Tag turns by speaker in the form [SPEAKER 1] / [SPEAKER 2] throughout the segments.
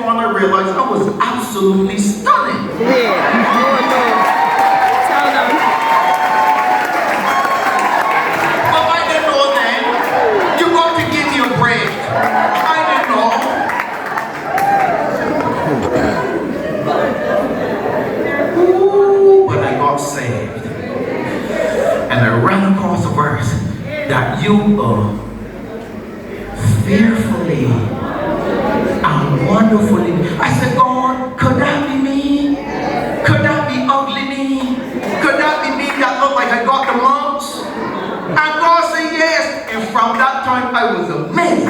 [SPEAKER 1] on, I realized I was absolutely stunning.
[SPEAKER 2] Yeah. Oh no. Tell them.
[SPEAKER 1] But I didn't know then. You got to give me a break. I didn't know. Ooh, but I got saved. And I ran across a verse that you are fearfully and wonderfully. I said, God, could that be me? Could that be ugly me? Could that be me that looked like I got the mumps? And God said yes. And from that time I was amazed.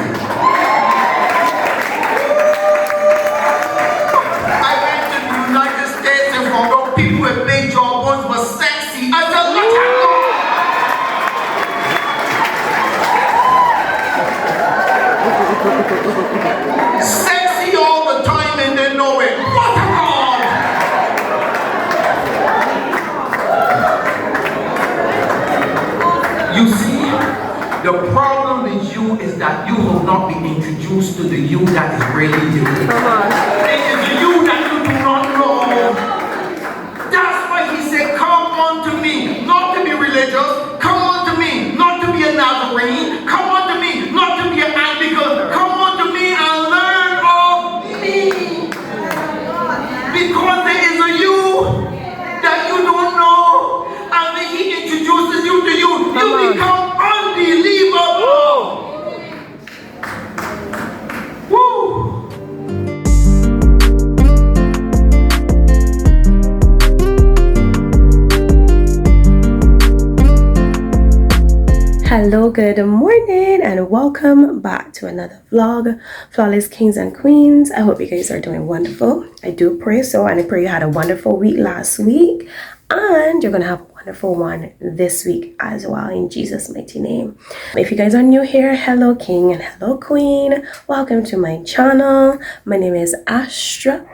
[SPEAKER 1] I went to the United States and found out people with big jawbones were sexy. I said, look at God. Sexy all the time and then know it. What a God! You see, the problem with you is that you will not be introduced to the you that is really you.
[SPEAKER 2] Come on.
[SPEAKER 1] It is the you that you do not know. That's why he said, come unto me, not to be religious. Come unto me, not to be a Nazarene. Come unto me, not to be an Anglican. Come unto me and learn of me. Because there is a you that you don't know. And when he introduces you to you, you become unbelievable. Woo!
[SPEAKER 2] Hello, good morning, and welcome back to another vlog, Flawless Kings and Queens. I hope you guys are doing wonderful. I do pray so, and I pray you had a wonderful week last week, and you're gonna have a wonderful one this week as well, in Jesus' mighty name. If you guys are new here, hello King and hello Queen. Welcome to my channel. My name is Astra,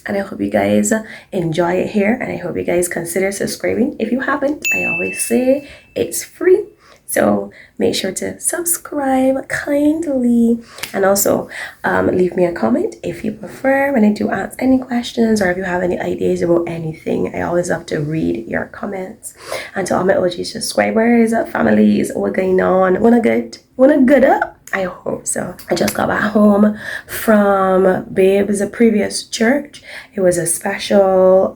[SPEAKER 2] and I hope you guys enjoy it here, and I hope you guys consider subscribing. If you haven't, I always say it's free. So make sure to subscribe kindly, and also leave me a comment if you prefer when I do ask any questions, or if you have any ideas about anything. I always love to read your comments. And to all my OG subscribers, families, what going on? Wanna good up? I hope so. I just got back home from Babe's previous church. It was a special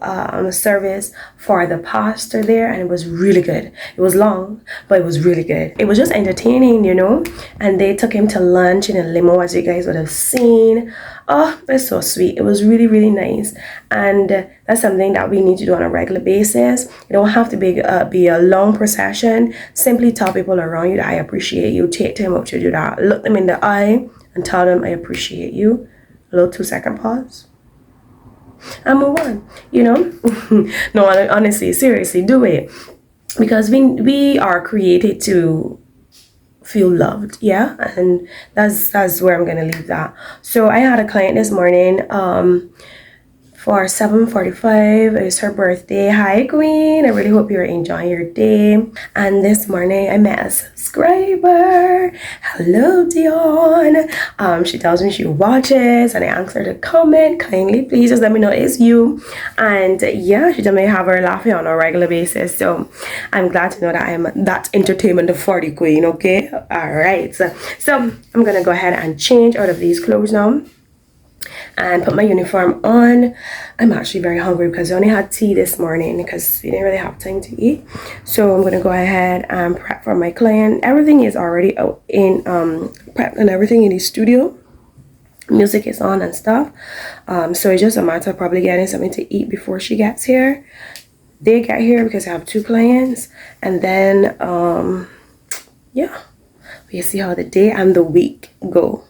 [SPEAKER 2] service for the pastor there, and it was really good. It was long, but it was really good. It was just entertaining, you know, and they took him to lunch in a limo, as you guys would have seen. Oh, it's so sweet. It was really, really nice, and that's something that we need to do on a regular basis. You don't have to be a long procession. Simply tell people around you that I appreciate you. Take time out to do that. Look them in the eye and tell them I appreciate you. A little 2-second pause and move on, you know. No, honestly, seriously, do it, because we are created to feel loved, yeah, and that's where I'm gonna leave that. So I had a client this morning for 7:45. It's her birthday. Hi Queen, I really hope you're enjoying your day. And this morning I met a subscriber. Hello Dion. She tells me she watches, and I asked her to comment. Kindly please just let me know it's you. And yeah, she told me I have her laughing on a regular basis, so I'm glad to know that I'm that entertainment for the queen. Okay, all right, so I'm gonna go ahead and change out of these clothes now and put my uniform on. I'm actually very hungry because I only had tea this morning because we didn't really have time to eat. So I'm gonna go ahead and prep for my client. Everything is already out in prep and everything in the studio. Music is on and stuff. So it's just a matter of probably getting something to eat before she gets here. They get here because I have 2 clients, and then yeah, we'll see how the day and the week go.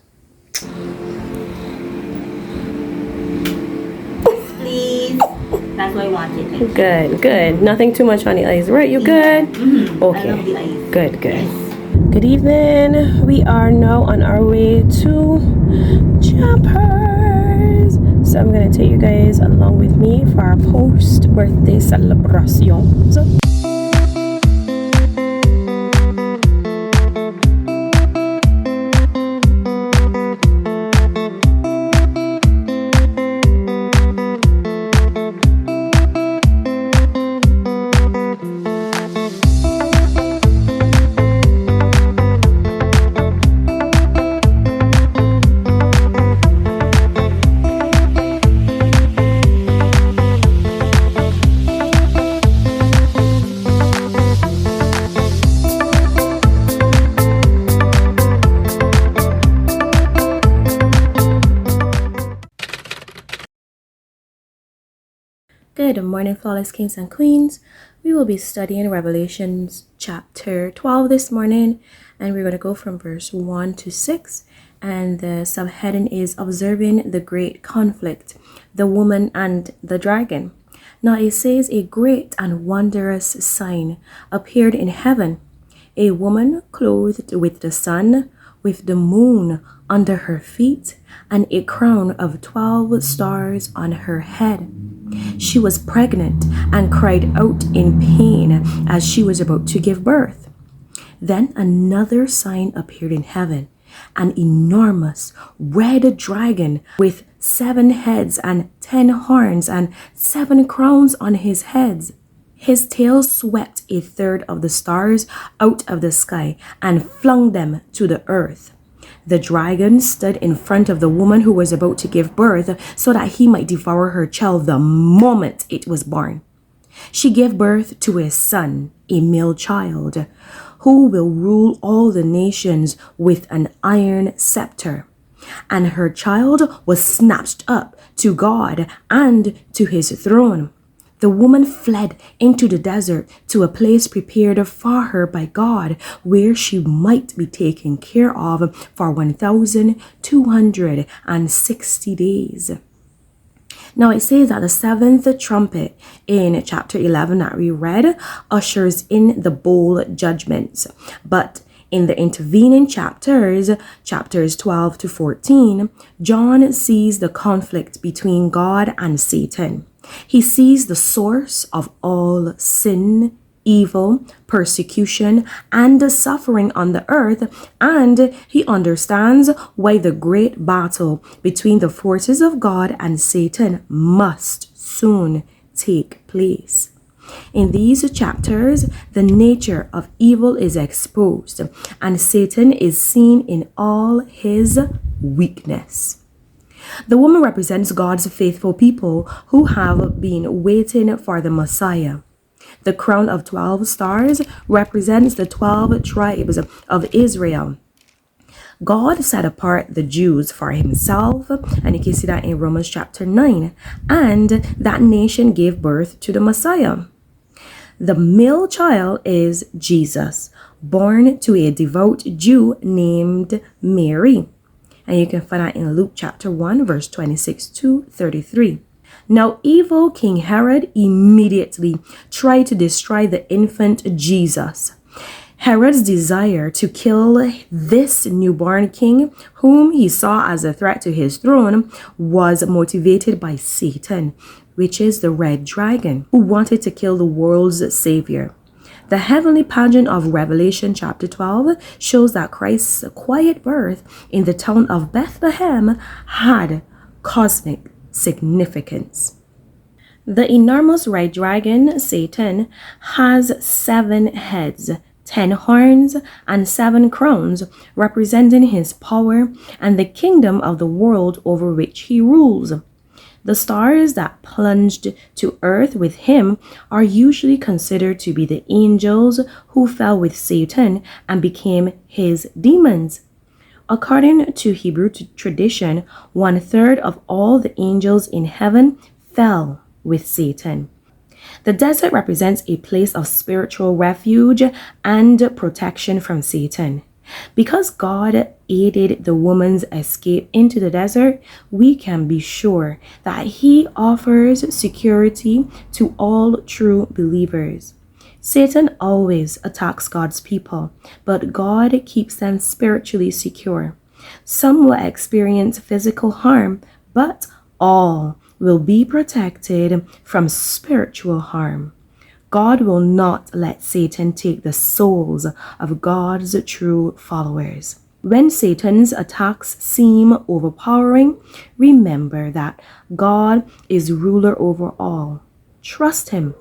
[SPEAKER 3] That's why I want it.
[SPEAKER 2] Good. Nothing too much on the eyes, right? You good?
[SPEAKER 3] Mm-hmm.
[SPEAKER 2] Okay.
[SPEAKER 3] I love the eyes.
[SPEAKER 2] Good.
[SPEAKER 3] Yes.
[SPEAKER 2] Good evening. We are now on our way to Jumpers. So I'm gonna take you guys along with me for our post-birthday celebrations. Good morning, Flawless Kings and Queens. We will be studying Revelations chapter 12 this morning, and we're going to go from verse 1 to 6. And the subheading is Observing the Great Conflict, the Woman and the Dragon. Now it says, a great and wondrous sign appeared in heaven, a woman clothed with the sun, with the moon under her feet, and a crown of 12 stars on her head. She was pregnant and cried out in pain as she was about to give birth. Then another sign appeared in heaven, an enormous red dragon with 7 heads and 10 horns and 7 crowns on his heads. His tail swept a third of the stars out of the sky and flung them to the earth. The dragon stood in front of the woman who was about to give birth so that he might devour her child the moment it was born. She gave birth to a son, a male child, who will rule all the nations with an iron scepter. And her child was snatched up to God and to his throne. The woman fled into the desert to a place prepared for her by God, where she might be taken care of for 1,260 days. Now it says that the 7th trumpet in chapter 11 that we read ushers in the bowl judgments. But in the intervening chapters 12 to 14, John sees the conflict between God and Satan. He sees the source of all sin, evil, persecution, and suffering on the earth, and he understands why the great battle between the forces of God and Satan must soon take place. In these chapters, the nature of evil is exposed, and Satan is seen in all his weakness. The woman represents God's faithful people who have been waiting for the Messiah. The crown of 12 stars represents the 12 tribes of Israel. God set apart the Jews for himself, and you can see that in Romans chapter 9, and that nation gave birth to the Messiah. The male child is Jesus, born to a devout Jew named Mary. And you can find that in Luke chapter 1, verse 26 to 33. Now, evil King Herod immediately tried to destroy the infant Jesus. Herod's desire to kill this newborn king, whom he saw as a threat to his throne, was motivated by Satan, which is the red dragon, who wanted to kill the world's savior. The heavenly pageant of Revelation chapter 12 shows that Christ's quiet birth in the town of Bethlehem had cosmic significance. The enormous red dragon, Satan, has 7 heads, 10 horns, and 7 crowns, representing his power and the kingdom of the world over which he rules. The stars that plunged to earth with him are usually considered to be the angels who fell with Satan and became his demons. According to Hebrew tradition, 1/3 of all the angels in heaven fell with Satan. The desert represents a place of spiritual refuge and protection from Satan. Because God aided the woman's escape into the desert, we can be sure that he offers security to all true believers. Satan always attacks God's people, but God keeps them spiritually secure. Some will experience physical harm, but all will be protected from spiritual harm. God will not let Satan take the souls of God's true followers. When Satan's attacks seem overpowering, remember that God is ruler over all. Trust him.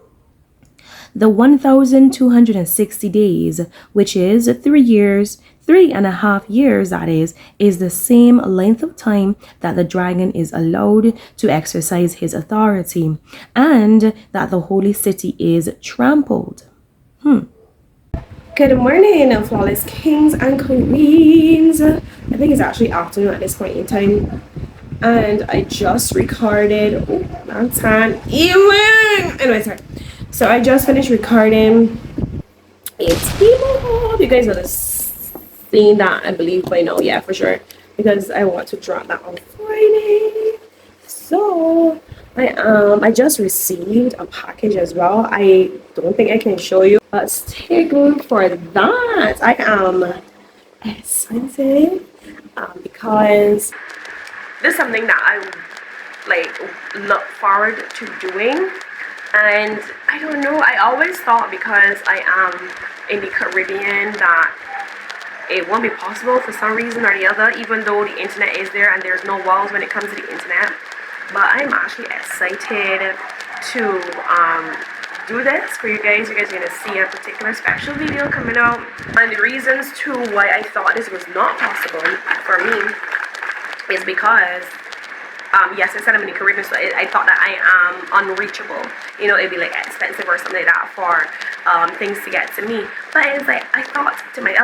[SPEAKER 2] The 1,260 days, which is 3 years, 3.5 years, that is the same length of time that the dragon is allowed to exercise his authority, and that the holy city is trampled.
[SPEAKER 4] Good morning, Flawless Kings and Queens. I think it's actually afternoon at this point in time.
[SPEAKER 2] and I just recorded. Oh, that's time. Even. Anyway, sorry. So I just finished recording. It's people. You guys would have seen that, I believe, by now. Yeah, for sure. Because I want to drop that on Friday. So I just received a package as well. I don't think I can show you, but stay good for that. I am excited because this is something that I look forward to doing. And I don't know, I always thought because I am in the Caribbean that it won't be possible for some reason or the other, even though the internet is there and there's no walls when it comes to the internet. But I'm actually excited to do this for you guys. You guys are going to see a particular special video coming out. And the reasons to why I thought this was not possible for me is because yes, I said I'm in the Caribbean, so I thought that I am unreachable. You know, it'd be like expensive or something like that for things to get to me. But it's like, I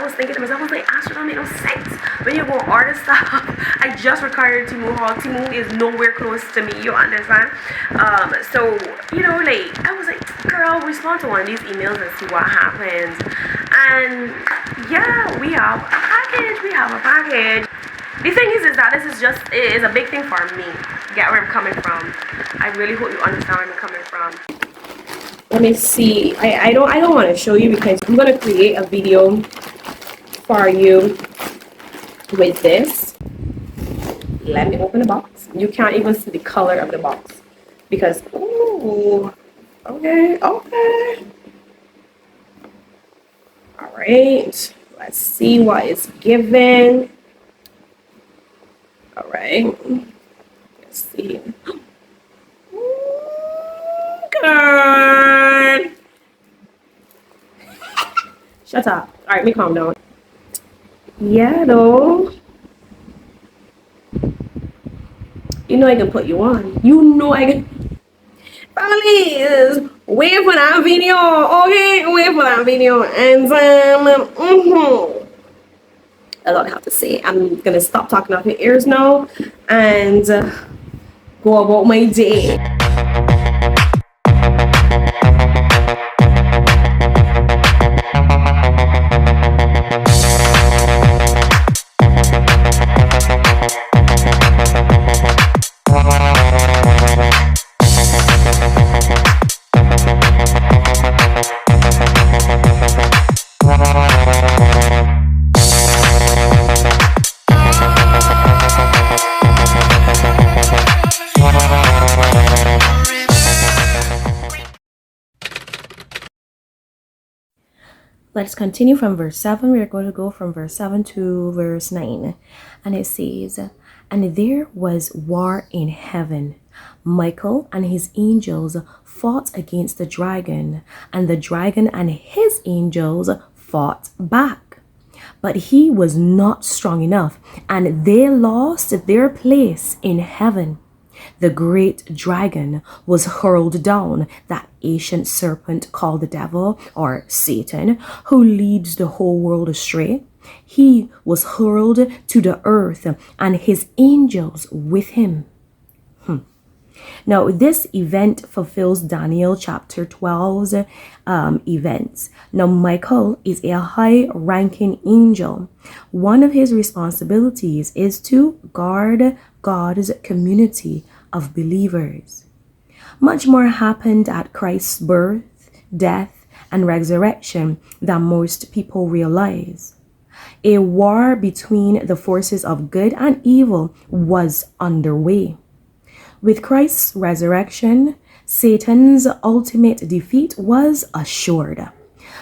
[SPEAKER 2] was thinking to myself, I was like, Astro, don't make no sense. When you go order stuff, I just recorded Timu Hall. Timu is nowhere close to me, you understand? So, you know, like, I was like, girl, respond to one of these emails and see what happens. And yeah, we have a package. The thing is that this is it is a big thing for me. Get where I'm coming from. I really hope you understand where I'm coming from. Let me see. I don't want to show you because I'm gonna create a video for you with this. Let me open the box. You can't even see the color of the box because okay. All right. Let's see what it's given. All right, let's see. God. Shut up. All right, me calm down. Yeah, though. You know I can put you on. You know I can. Please wait for that video. Okay, wait for that video, and a lot I have to say. I'm gonna stop talking off your ears now and go about my day. Let's continue from verse 7. We are going to go from verse 7 to verse 9. And it says, "And there was war in heaven. Michael and his angels fought against the dragon, and the dragon and his angels fought back. But he was not strong enough, and they lost their place in heaven. The great dragon was hurled down, that ancient serpent called the devil or Satan, who leads the whole world astray. He was hurled to the earth and his angels with him." Now, this event fulfills Daniel chapter 12's events. Now, Michael is a high-ranking angel. One of his responsibilities is to guard God's community of believers. Much more happened at Christ's birth, death, and resurrection than most people realize. A war between the forces of good and evil was underway. With Christ's resurrection, Satan's ultimate defeat was assured.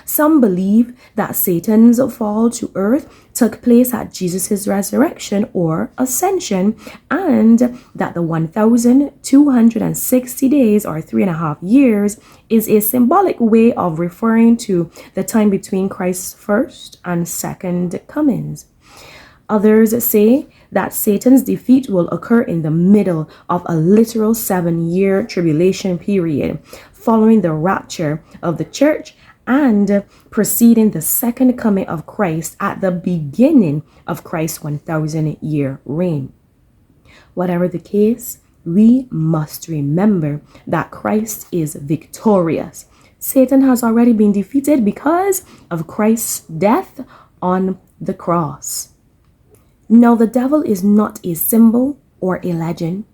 [SPEAKER 2] Some believe that Satan's fall to earth took place at Jesus' resurrection or ascension, and that the 1,260 days or 3.5 years is a symbolic way of referring to the time between Christ's first and second comings. Others say that Satan's defeat will occur in the middle of a literal 7-year tribulation period, following the rapture of the church and preceding the second coming of Christ at the beginning of Christ's 1,000-year reign. Whatever the case, we must remember that Christ is victorious. Satan has already been defeated because of Christ's death on the cross. Now, the devil is not a symbol or a legend.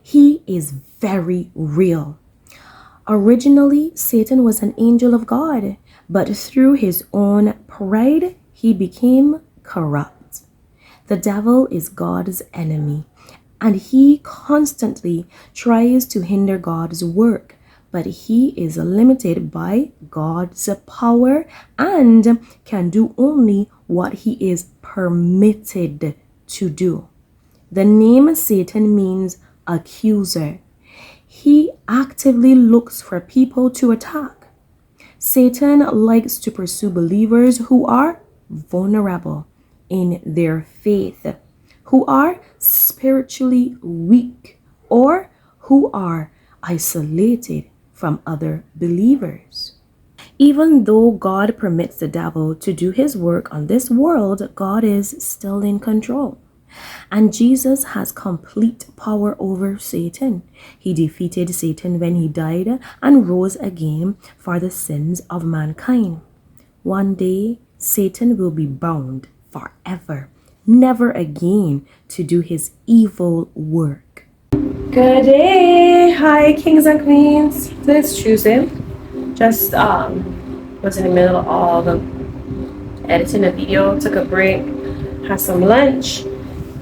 [SPEAKER 2] He is very real. Originally, Satan was an angel of God, but through his own pride, he became corrupt. The devil is God's enemy, and he constantly tries to hinder God's work, but he is limited by God's power and can do only what he is permitted to do. The name Satan means accuser. He actively looks for people to attack. Satan likes to pursue believers who are vulnerable in their faith, who are spiritually weak, or who are isolated from other believers. Even though God permits the devil to do his work on this world, God is still in control. And Jesus has complete power over Satan. He defeated Satan when he died and rose again for the sins of mankind. One day, Satan will be bound forever, never again to do his evil work. Good day. Hi, kings and queens. Today's Tuesday. Just was in the middle of editing a video, took a break, had some lunch,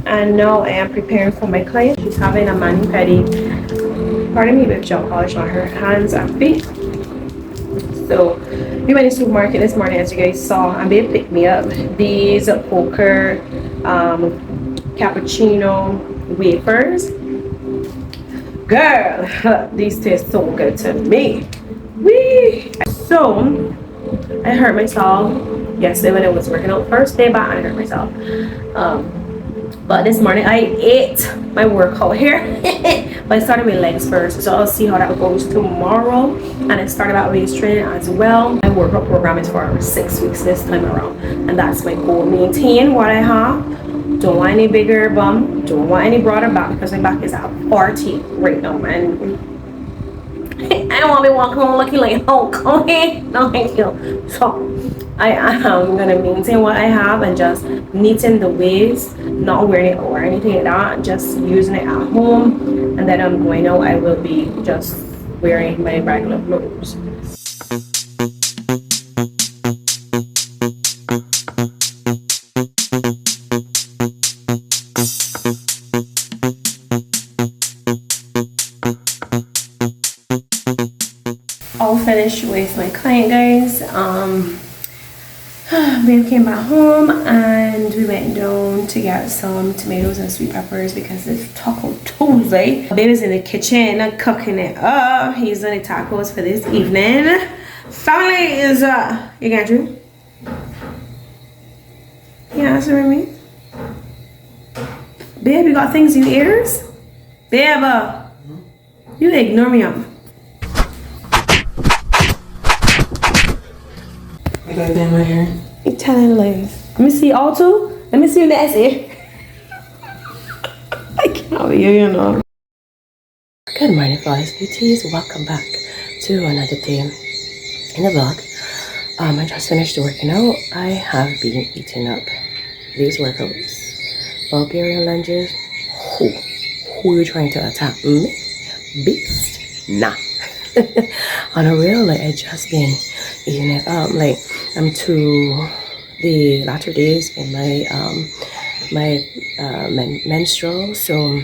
[SPEAKER 2] and now I am preparing for my client. She's having a mani-pedi, pardon me, with gel polish on her hands and feet. So we went to the supermarket this morning, as you guys saw, and they picked me up these poker cappuccino wafers. Girl, these taste so good to me. Wee! So I hurt myself yesterday when I was working out. First day back, I hurt myself. But this morning I ate my workout here. But I started with legs first, so I'll see how that goes tomorrow. And I started out waist training as well. My workout program is for 6 weeks this time around, and that's my goal. Maintain what I have. Don't want any bigger bum. Don't want any broader back, because my back is at 40 right now, and I don't want to be walking home looking like Hulk. Okay, no thank you. So I am gonna maintain what I have and just knitting the waist, not wearing it or anything like that, just using it at home. And then I'm going out, I will be just wearing my regular clothes. All finished with my client, guys. Babe came back home and we went down to get some tomatoes and sweet peppers because it's Taco Tuesday. Babe is in the kitchen cooking it up. He's doing the tacos for this evening. Family is you got you? You answering me? Babe, you got things in your ears? Babe, you ignore me up.
[SPEAKER 4] I got them right here.
[SPEAKER 2] You're telling lies. Let me see all two. Let me see you in the essay. I can't be you know. Good morning, Flawless Beauties. Welcome back to another day in the vlog. I just finished working out. I have been eating up these workouts. Bulgarian lunges. Who are you trying to attack? Me? Beast? Nah. On a real, like, I just been eating it up. Like, I'm to the latter days in my menstrual, so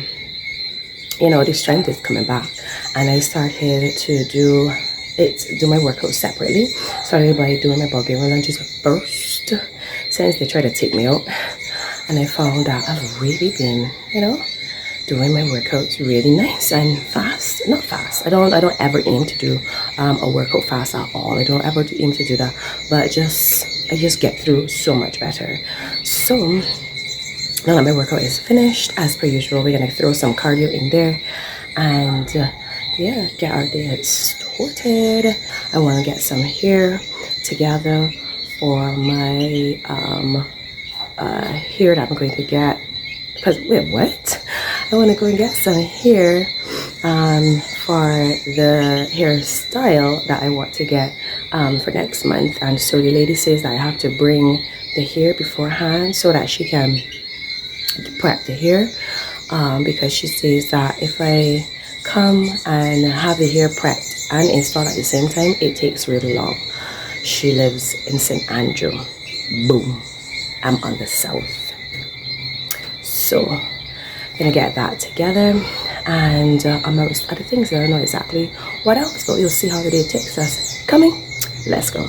[SPEAKER 2] you know the strength is coming back, and I started to do my workout separately. Started by doing my Bulgarian lunges first, since they tried to take me out, and I found that I've really been, you know, doing my workouts really nice and fast. Not fast. I don't ever aim to do a workout fast at all. I don't ever aim to do that. But I just get through so much better. So now that my workout is finished, as per usual, we're gonna throw some cardio in there and yeah, get our day started. I want to get some hair together for my hair that I'm going to get. Because wait, what? I want to go and get some hair for the hairstyle that I want to get for next month. And so the lady says that I have to bring the hair beforehand so that she can prep the hair, because she says that if I come and have the hair prepped and installed at the same time, it takes really long. She lives in St. Andrew. Boom. I'm on the south. So gonna get that together, and amongst other things, I don't know exactly what else, but we'll see how the day takes us. Coming, let's go.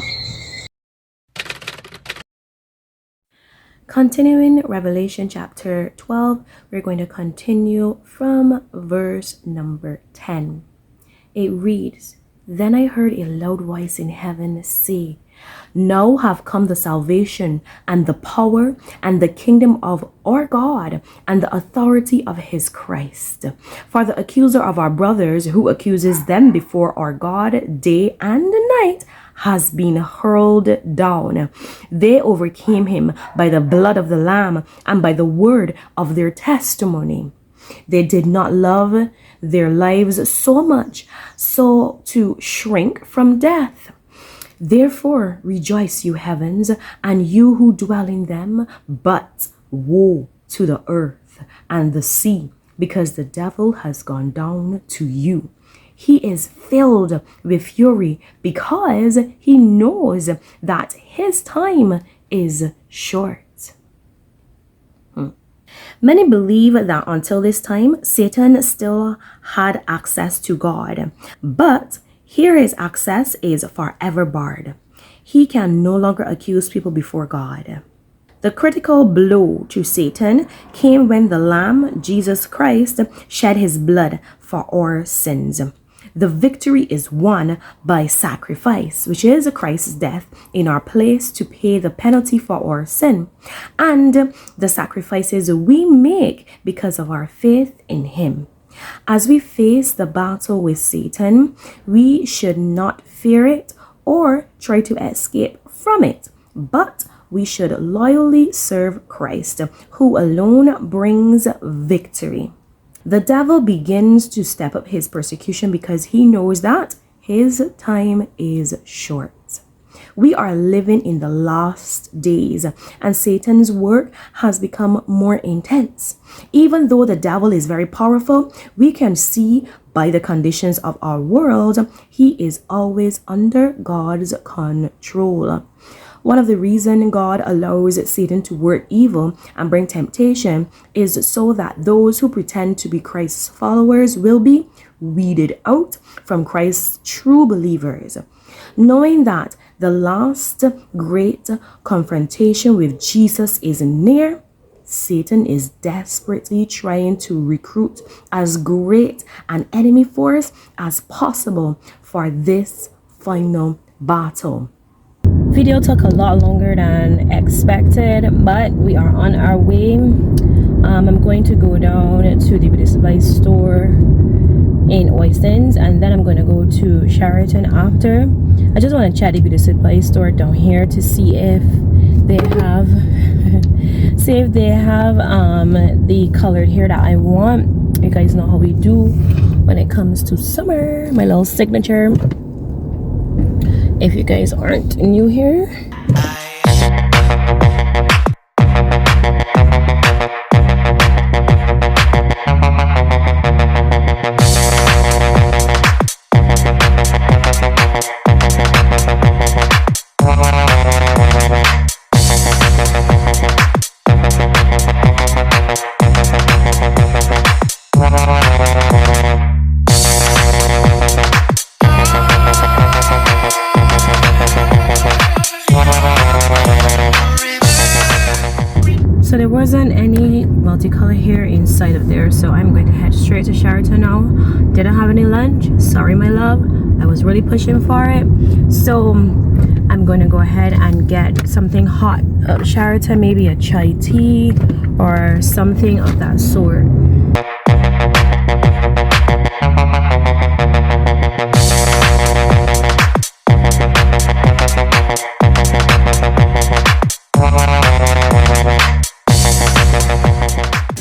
[SPEAKER 2] Continuing Revelation chapter 12, we're going to continue from verse number 10. It reads, "Then I heard a loud voice in heaven say, 'Now have come the salvation and the power and the kingdom of our God and the authority of his Christ. For the accuser of our brothers, who accuses them before our God day and night, has been hurled down. They overcame him by the blood of the Lamb and by the word of their testimony. They did not love their lives so much so to shrink from death. Therefore rejoice, you heavens, and you who dwell in them, but woe to the earth and the sea, because the devil has gone down to you. He is filled with fury because he knows that his time is short.'" Many believe that until this time, Satan still had access to God, but here his access is forever barred. He can no longer accuse people before God. The critical blow to Satan came when the Lamb, Jesus Christ, shed his blood for our sins. The victory is won by sacrifice, which is Christ's death in our place to pay the penalty for our sin, and the sacrifices we make because of our faith in him. As we face the battle with Satan, we should not fear it or try to escape from it, but we should loyally serve Christ, who alone brings victory. The devil begins to step up his persecution because he knows that his time is short. We are living in the last days, and Satan's work has become more intense. Even though the devil is very powerful, we can see by the conditions of our world, he is always under God's control. One of the reasons God allows Satan to work evil and bring temptation is so that those who pretend to be Christ's followers will be weeded out from Christ's true believers. Knowing that the last great confrontation with Jesus is near, Satan is desperately trying to recruit as great an enemy force as possible for this final battle. Video took a lot longer than expected, but we are on our way. I'm going to go down to the beauty supply store in Oystons, and then I'm going to go to Sheraton after. I just want to check the beauty supply store down here to see if they have the colored hair that I want. You guys know how we do when it comes to summer. My little signature. If you guys aren't new here, so there wasn't any multicolor hair inside of there, so I'm going to head straight to Sheraton now. Didn't have any lunch, sorry my love, I was really pushing for it, so I'm going to go ahead and get something hot at Sheraton, maybe a chai tea or something of that sort.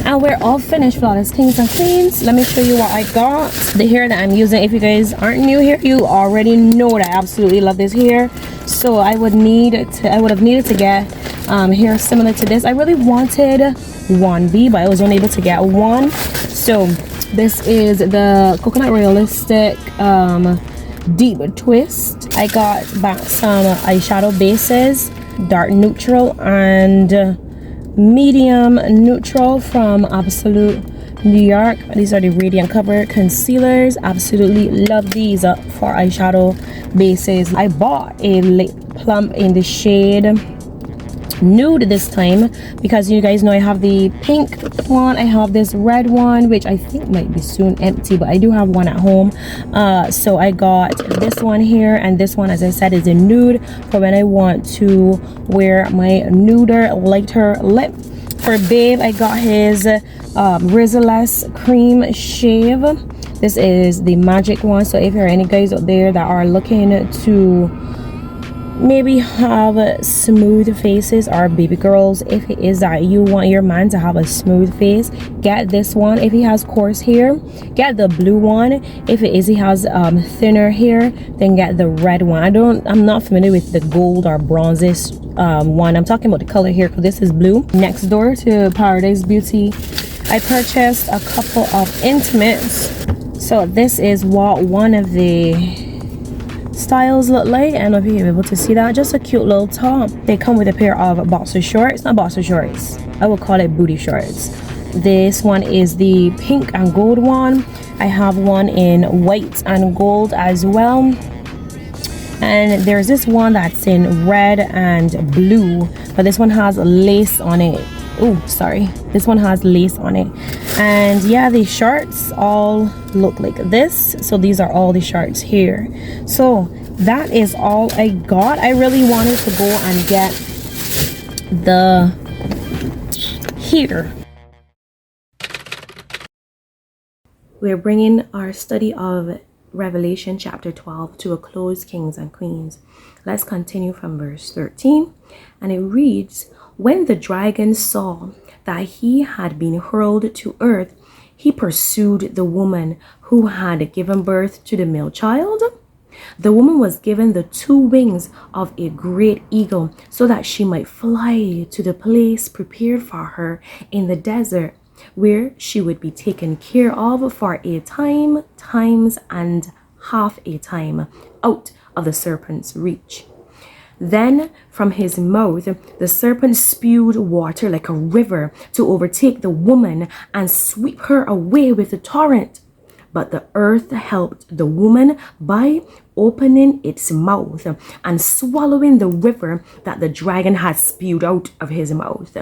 [SPEAKER 2] And we're off finished, Flawless Kings and Queens. Let me show you what I got. The hair that I'm using, if you guys aren't new here, you already know that I absolutely love this hair. So I would have needed to get hair similar to this. I really wanted 1B, but I was only able to get one. So this is the Coconut Realistic Deep Twist. I got back some eyeshadow bases, dark neutral and medium neutral from Absolute New York. These are the Radiant Cover Concealers. Absolutely love these for eyeshadow bases. I bought a lip plump in the shade Nude this time because you guys know I have the pink one, I have this red one which I think might be soon empty, but I do have one at home. So I got this one here, and this one, as I said, is a nude for when I want to wear my nuder, lighter lip. For Babe, I got his Rizzless Cream Shave. This is the magic one, so if there are any guys out there that are looking to maybe have smooth faces, or baby girls, if it is that you want your man to have a smooth face, get this one. If he has coarse hair, get the blue one. If it is he has thinner hair, then get the red one. I'm not familiar with the gold or bronzes one. I'm talking about the color here because this is blue. Next door to Barbados Beauty, I purchased a couple of intimates. So this is what one of the styles look like. I don't know if you're able to see that. Just a cute little top. They come with a pair of boxer shorts. Not boxer shorts, I would call it booty shorts. This one is the pink and gold one. I have one in white and gold as well, and there's this one that's in red and blue, but this one has lace on it. Oh, sorry, this one has lace on it. And yeah, the shorts all look like this. So these are all the shorts here. So that is all I got. I really wanted to go and get the hair. We're bringing our study of Revelation chapter 12 to a close, kings and queens. Let's continue from verse 13, and it reads, "When the dragon saw that he had been hurled to earth, he pursued the woman who had given birth to the male child. The woman was given the 2 wings of a great eagle so that she might fly to the place prepared for her in the desert, where she would be taken care of for a time, times, and half a time, out of the serpent's reach. Then from his mouth the serpent spewed water like a river to overtake the woman and sweep her away with a torrent. But the earth helped the woman by opening its mouth and swallowing the river that the dragon had spewed out of his mouth.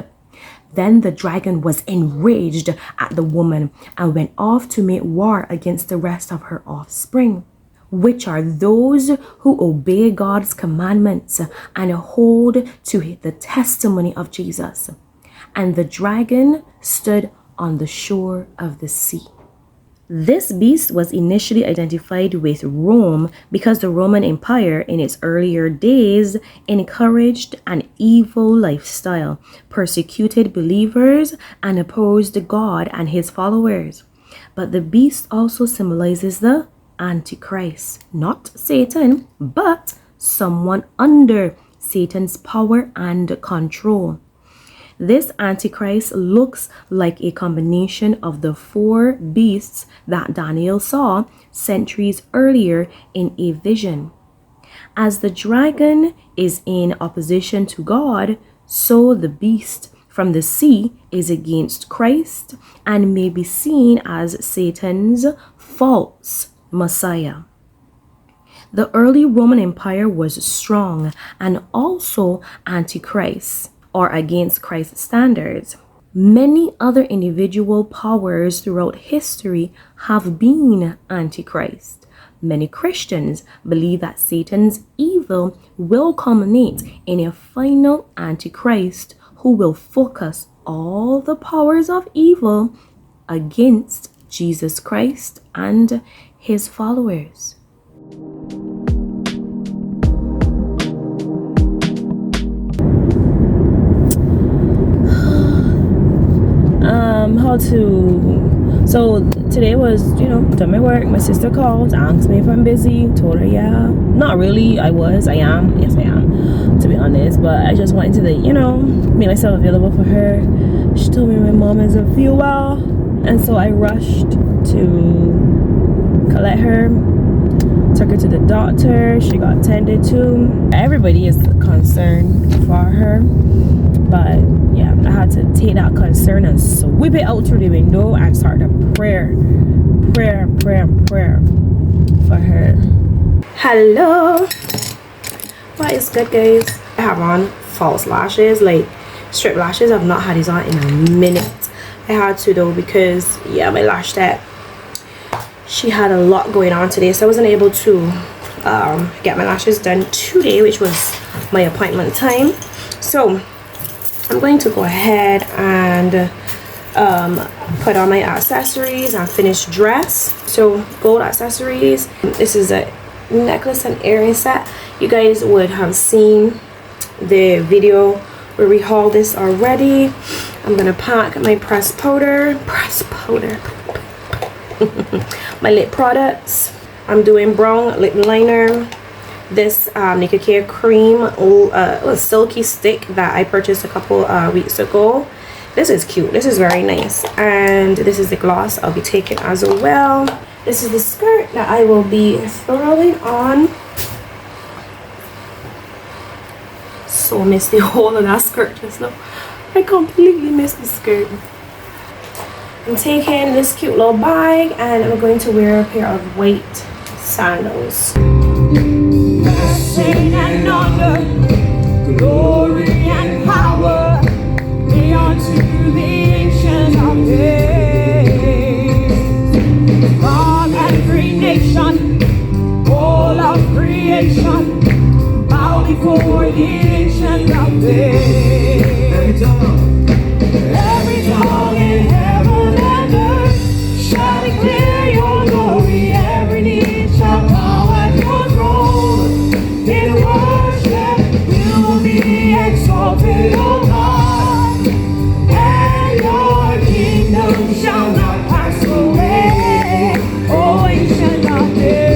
[SPEAKER 2] Then the dragon was enraged at the woman and went off to make war against the rest of her offspring, which are those who obey God's commandments and hold to the testimony of Jesus. And the dragon stood on the shore of the sea." This beast was initially identified with Rome because the Roman Empire in its earlier days encouraged an evil lifestyle, persecuted believers, and opposed God and his followers. But the beast also symbolizes the Antichrist, not Satan, but someone under Satan's power and control. This Antichrist looks like a combination of the 4 beasts that Daniel saw centuries earlier in a vision. As the dragon is in opposition to God, so the beast from the sea is against Christ and may be seen as Satan's false Messiah. The early Roman Empire was strong and also anti-Christ, or against Christ's standards. Many other individual powers throughout history have been anti-Christ. Many Christians believe that Satan's evil will culminate in a final antichrist who will focus all the powers of evil against Jesus Christ and his followers. how to, so today was, you know, done my work. My sister called, asked me if I'm busy, told her yeah. Not really, I am, yes I am, to be honest, but I just wanted to, you know, make myself available for her. She told me my mom doesn't feel well, and so I rushed to collect her, took her to the doctor, she got tended to. Everybody is concerned for her, but yeah, I had to take that concern and sweep it out through the window and start a prayer for her. Hello, what is good, guys? I have on false lashes, like strip lashes. I've not had these on in a minute. I had to though, because yeah, my lash tech, she had a lot going on today, so I wasn't able to get my lashes done today, which was my appointment time. So I'm going to go ahead and put on my accessories and finish dress. So gold accessories, this is a necklace and earring set. You guys would have seen the video where we hauled this already. I'm gonna pack my pressed powder my lip products. I'm doing brown lip liner, this Ominiqué cream, a silky stick that I purchased a couple weeks ago. This is cute, this is very nice, and this is the gloss I'll be taking as well. This is the skirt that I will be throwing on. So missed the whole of that skirt just now. I completely missed the skirt. I'm taking this cute little bag, and I'm going to wear a pair of white sandals. Blessing and honor, glory and power be unto the ancient of days. God and every nation, all of creation, bow before the ancient of days. Every tongue in heaven and earth shall declare your glory. Every knee shall bow at your throne. In worship you will be exalted, O God, and your kingdom shall not pass away, O ancient of days.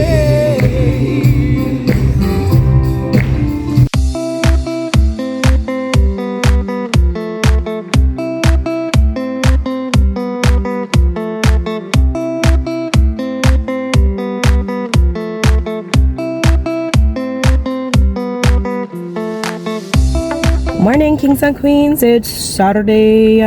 [SPEAKER 2] Morning, kings and queens. It's Saturday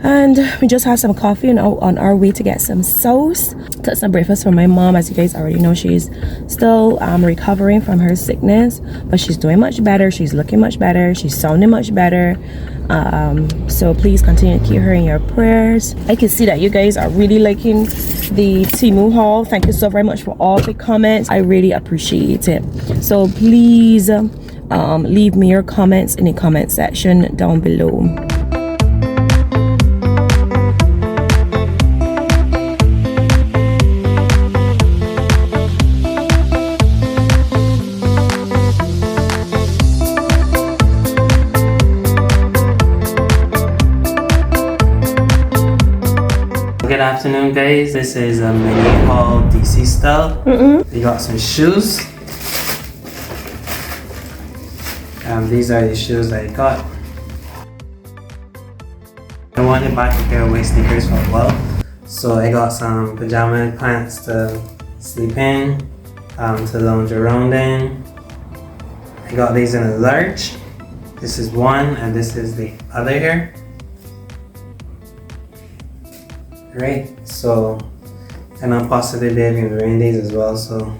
[SPEAKER 2] and we just had some coffee and on our way to get some sauce. Took some breakfast for my mom. As you guys already know, she's still recovering from her sickness, but she's doing much better. She's looking much better. She's sounding much better. So please continue to keep her in your prayers. I can see that you guys are really liking the Temu haul. Thank you so very much for all the comments. I really appreciate it. So please leave me your comments in the comment section down below.
[SPEAKER 5] Good afternoon, guys. This is a mini haul DC style. We got some shoes. These are the shoes that I got. I wanted to buy a pair of waist sneakers for a while, so I got some pajama pants to sleep in, to lounge around in. I got these in a large. This is one, and this is the other here. Right, so, and I'll possibly be able to wear these as well. So,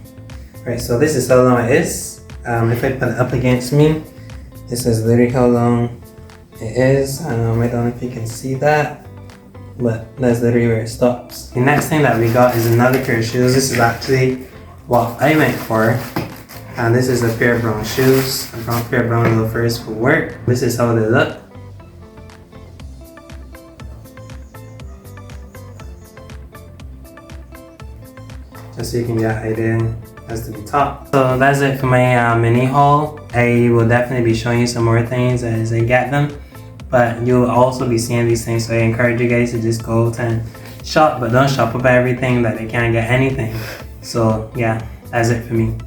[SPEAKER 5] right, so this is how long it is. If I put it up against me, this is literally how long it is. I don't know if you can see that, but that's literally where it stops. The next thing that we got is another pair of shoes. This is actually what I went for, and this is a pair of brown shoes, a pair of brown loafers for work. This is how they look. Just so you can get an idea as to the top. So that's it for my mini haul. I will definitely be showing you some more things as I get them, but you'll also be seeing these things. So I encourage you guys to just go out and shop, but don't shop about everything that they can't get anything. So yeah, that's it for me.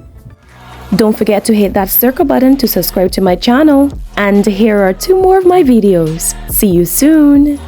[SPEAKER 2] Don't forget to hit that circle button to subscribe to my channel. And here are 2 more of my videos. See you soon.